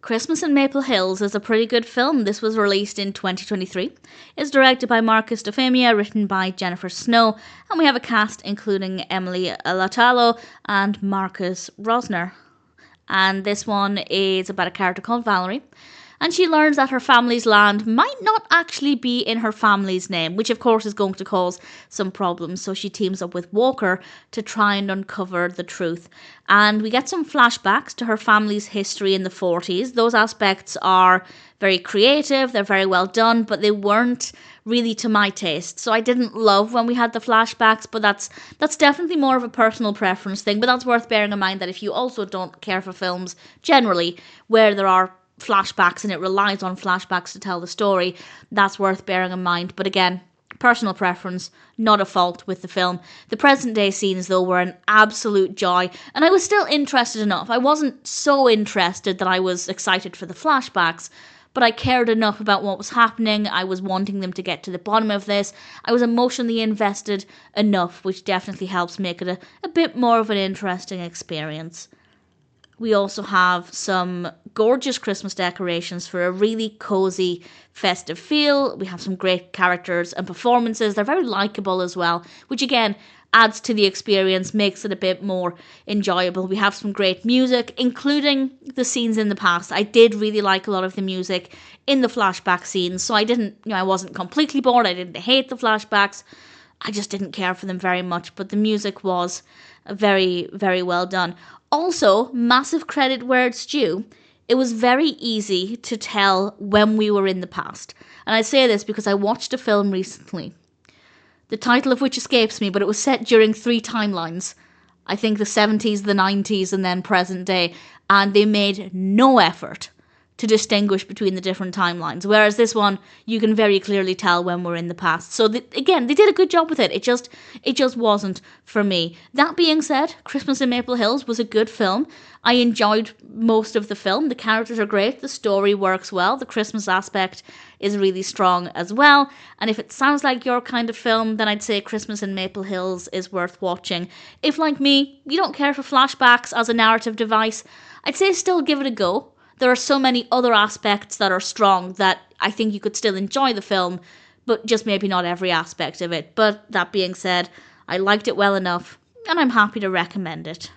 Christmas in Maple Hills is a pretty good film. This was released in 2023. It's directed by Marcus Deufemia, written by Jennifer Snow, and we have a cast including Emily Alatalo and Marcus Rosner. And this one is about a character called Valerie, and she learns that her family's land might not actually be in her family's name, which of course is going to cause some problems. So she teams up with Walker to try and uncover the truth. And we get some flashbacks to her family's history in the 40s. Those aspects are very creative, they're very well done, but they weren't really to my taste. So I didn't love when we had the flashbacks, but that's definitely more of a personal preference thing. But that's worth bearing in mind, that if you also don't care for films generally where there are flashbacks and it relies on flashbacks to tell the story, that's worth bearing in mind. But again, personal preference, not a fault with the film. The present day scenes though were an absolute joy, and I was still interested enough. I wasn't so interested that I was excited for the flashbacks, but I cared enough about what was happening. I was wanting them to get to the bottom of this. I was emotionally invested enough, which definitely helps make it a bit more of an interesting experience. We also have some gorgeous Christmas decorations for a really cozy, festive feel. We have some great characters and performances. They're very likeable as well, which again adds to the experience, makes it a bit more enjoyable. We have some great music, including the scenes in the past. I did really like a lot of the music in the flashback scenes, so I wasn't completely bored. I didn't hate the flashbacks. I just didn't care for them very much, but the music was very, very well done. Also, massive credit where it's due, it was very easy to tell when we were in the past. And I say this because I watched a film recently, the title of which escapes me, but it was set during 3 timelines. I think the 70s, the 90s, and then present day. And they made no effort to distinguish between the different timelines. Whereas this one, you can very clearly tell when we're in the past. So again, they did a good job with it. It just wasn't for me. That being said, Christmas in Maple Hills was a good film. I enjoyed most of the film. The characters are great. The story works well. The Christmas aspect is really strong as well. And if it sounds like your kind of film, then I'd say Christmas in Maple Hills is worth watching. If, like me, you don't care for flashbacks as a narrative device, I'd say still give it a go. There are so many other aspects that are strong that I think you could still enjoy the film, but just maybe not every aspect of it. But that being said, I liked it well enough, and I'm happy to recommend it.